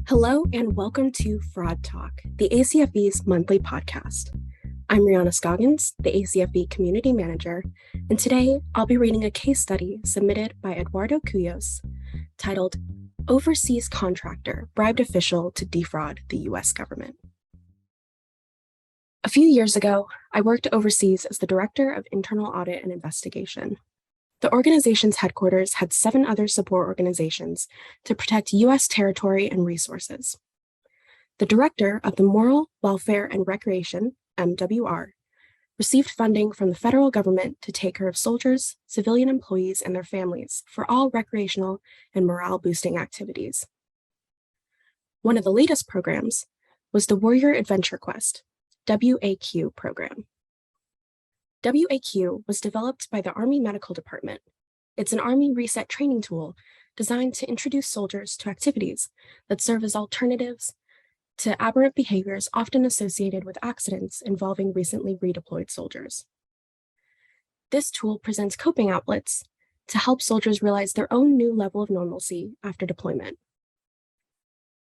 Hello and welcome to Fraud Talk, the ACFE's monthly podcast. I'm Rihonna Scoggins, the ACFE Community Manager, and today I'll be reading a case study submitted by Eduardo Cuyos titled Overseas Contractor Bribed Official to Defraud the U.S. Government. A few years ago, I worked overseas as the Director of Internal Audit and Investigation. The organization's headquarters had 7 other support organizations to protect U.S. territory and resources. The director of the Moral, Welfare, and Recreation, MWR, received funding from the federal government to take care of soldiers, civilian employees, and their families for all recreational and morale-boosting activities. One of the latest programs was the Warrior Adventure Quest, WAQ program. WAQ was developed by the Army Medical Department. It's an Army reset training tool designed to introduce soldiers to activities that serve as alternatives to aberrant behaviors often associated with accidents involving recently redeployed soldiers. This tool presents coping outlets to help soldiers realize their own new level of normalcy after deployment.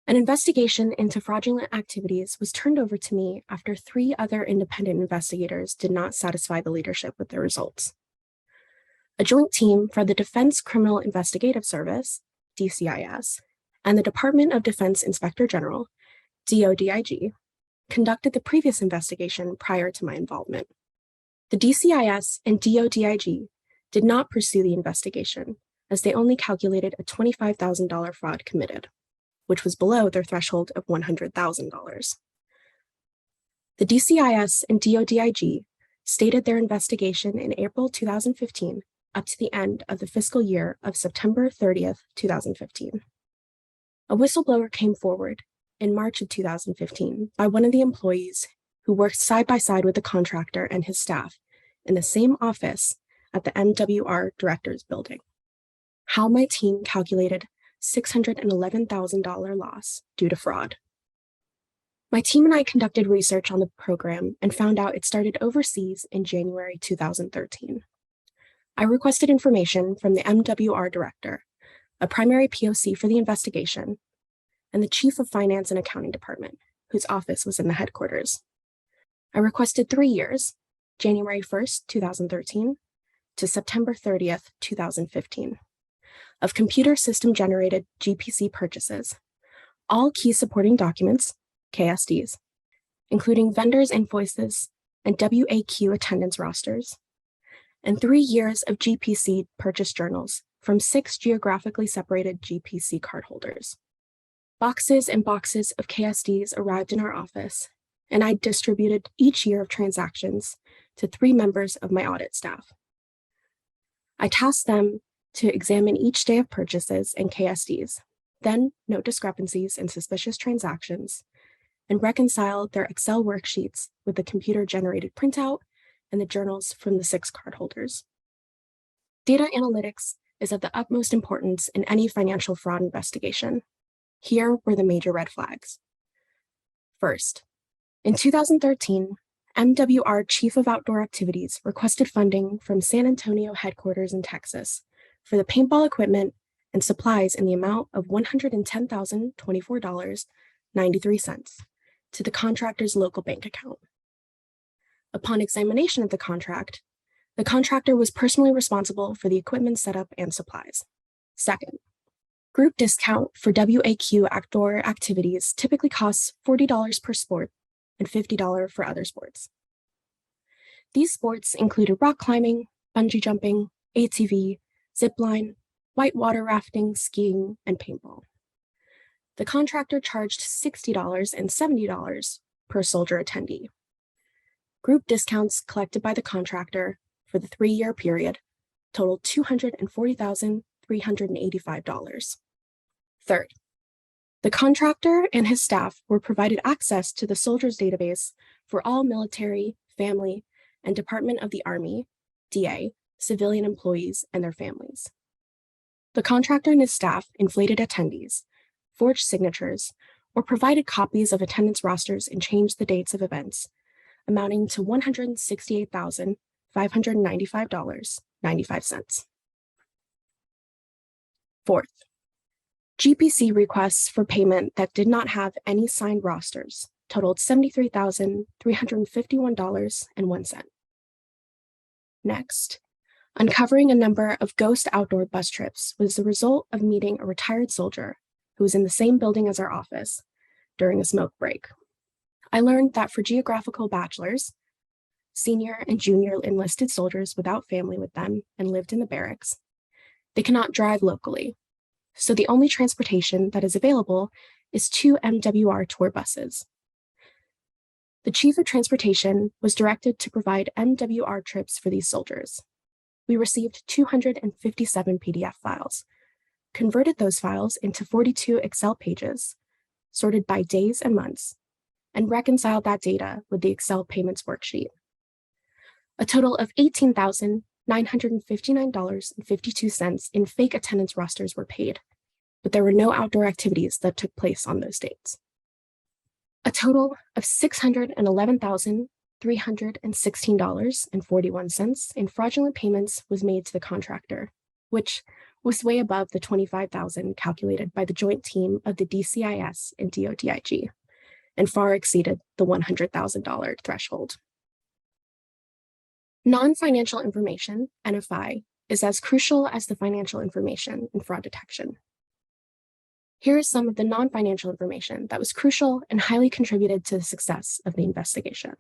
An investigation into fraudulent activities was turned over to me after 3 other independent investigators did not satisfy the leadership with their results. A joint team from the Defense Criminal Investigative Service, DCIS, and the Department of Defense Inspector General, DODIG, conducted the previous investigation prior to my involvement. The DCIS and DODIG did not pursue the investigation, as they only calculated a $25,000 fraud committed, which was below their threshold of $100,000. The DCIS and DODIG stated their investigation in April 2015 up to the end of the fiscal year of September 30th, 2015. A whistleblower came forward in March of 2015 by one of the employees who worked side by side with the contractor and his staff in the same office at the MWR Director's Building. How my team calculated $611,000 loss due to fraud. My team and I conducted research on the program and found out it started overseas in January 2013. I requested information from the MWR director, a primary POC for the investigation, and the chief of finance and accounting department, whose office was in the headquarters. I requested 3 years, January 1st, 2013 to September 30th, 2015. Of computer system-generated GPC purchases, all key supporting documents, KSDs, including vendors' invoices and WAQ attendance rosters, and 3 years of GPC purchase journals from 6 geographically separated GPC cardholders. Boxes and boxes of KSDs arrived in our office, and I distributed each year of transactions to 3 members of my audit staff. I tasked them to examine each day of purchases and KSDs, then note discrepancies and suspicious transactions, and reconcile their Excel worksheets with the computer-generated printout and the journals from the 6 cardholders. Data analytics is of the utmost importance in any financial fraud investigation. Here were the major red flags. First, in 2013, MWR Chief of Outdoor Activities requested funding from San Antonio headquarters in Texas for the paintball equipment and supplies in the amount of $110,024.93 to the contractor's local bank account. Upon examination of the contractor was personally responsible for the equipment setup and supplies. Second, group discount for WAQ outdoor activities typically costs $40 per sport and $50 for other sports. These sports included rock climbing, bungee jumping, ATV, zipline, whitewater rafting, skiing, and paintball. The contractor charged $60 and $70 per soldier attendee. Group discounts collected by the contractor for the 3-year period totaled $240,385. Third, the contractor and his staff were provided access to the soldiers database for all military, family, and Department of the Army, DA, civilian employees and their families. The contractor and his staff inflated attendees, forged signatures, or provided copies of attendance rosters and changed the dates of events, amounting to $168,595.95. Fourth, GPC requests for payment that did not have any signed rosters totaled $73,351.01. Next, uncovering a number of ghost outdoor bus trips was the result of meeting a retired soldier who was in the same building as our office during a smoke break. I learned that for geographical bachelors, senior and junior enlisted soldiers without family with them and lived in the barracks, they cannot drive locally. So the only transportation that is available is 2 MWR tour buses. The Chief of Transportation was directed to provide MWR trips for these soldiers. We received 257 PDF files, converted those files into 42 Excel pages, sorted by days and months, and reconciled that data with the Excel payments worksheet. A total of $18,959.52 in fake attendance rosters were paid, but there were no outdoor activities that took place on those dates. A total of $611,316.41 in fraudulent payments was made to the contractor, which was way above the $25,000 calculated by the joint team of the DCIS and DODIG, and far exceeded the $100,000 threshold. Non-financial information, NFI, is as crucial as the financial information in fraud detection. Here is some of the non-financial information that was crucial and highly contributed to the success of the investigation.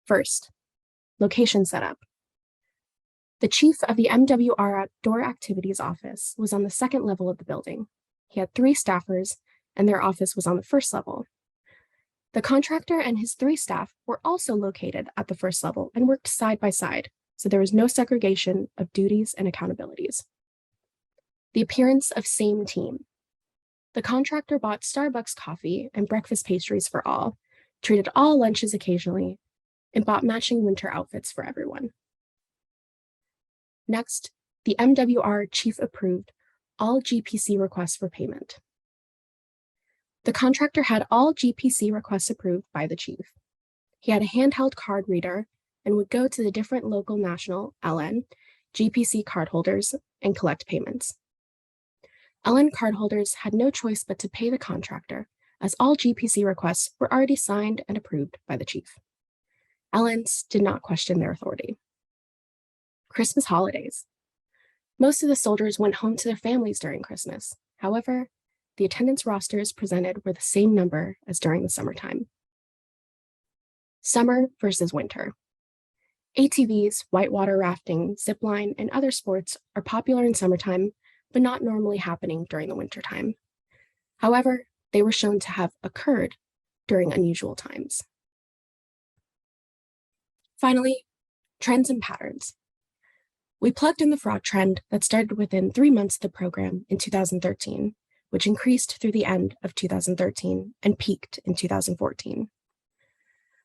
First, location setup. The chief of the MWR Outdoor Activities Office was on the second level of the building. He had 3 staffers, and their office was on the first level. The contractor and his 3 staff were also located at the first level and worked side by side, so there was no segregation of duties and accountabilities. The appearance of same team. The contractor bought Starbucks coffee and breakfast pastries for all, treated all lunches occasionally, and bought matching winter outfits for everyone. Next, the MWR chief approved all GPC requests for payment. The contractor had all GPC requests approved by the chief. He had a handheld card reader and would go to the different local national LN GPC cardholders and collect payments. LN cardholders had no choice but to pay the contractor, as all GPC requests were already signed and approved by the chief. LNs did not question their authority. Christmas holidays. Most of the soldiers went home to their families during Christmas. However, the attendance rosters presented were the same number as during the summertime. Summer versus winter. ATVs, whitewater rafting, zipline, and other sports are popular in summertime, but not normally happening during the wintertime. However, they were shown to have occurred during unusual times. Finally, trends and patterns. We plugged in the fraud trend that started within 3 months of the program in 2013, which increased through the end of 2013 and peaked in 2014.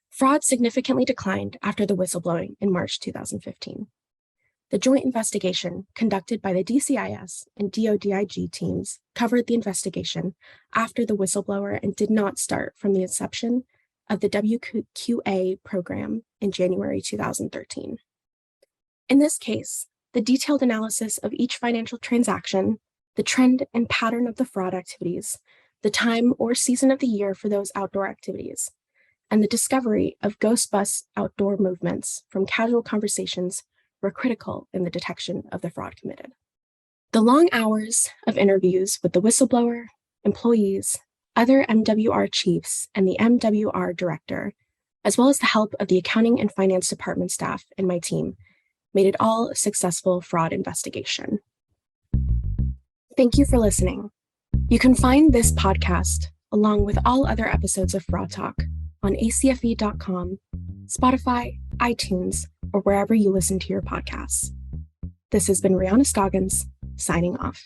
Fraud significantly declined after the whistleblowing in March 2015. The joint investigation conducted by the DCIS and DODIG teams covered the investigation after the whistleblower and did not start from the inception of the WQA program in January 2013. In this case, the detailed analysis of each financial transaction, the trend and pattern of the fraud activities, the time or season of the year for those outdoor activities, and the discovery of ghost bus outdoor movements from casual conversations were critical in the detection of the fraud committed. The long hours of interviews with the whistleblower, employees, other MWR chiefs, and the MWR director, as well as the help of the accounting and finance department staff and my team, made it all a successful fraud investigation. Thank you for listening. You can find this podcast, along with all other episodes of Fraud Talk, on acfe.com, Spotify, iTunes, or wherever you listen to your podcasts. This has been Rihonna Scoggins, signing off.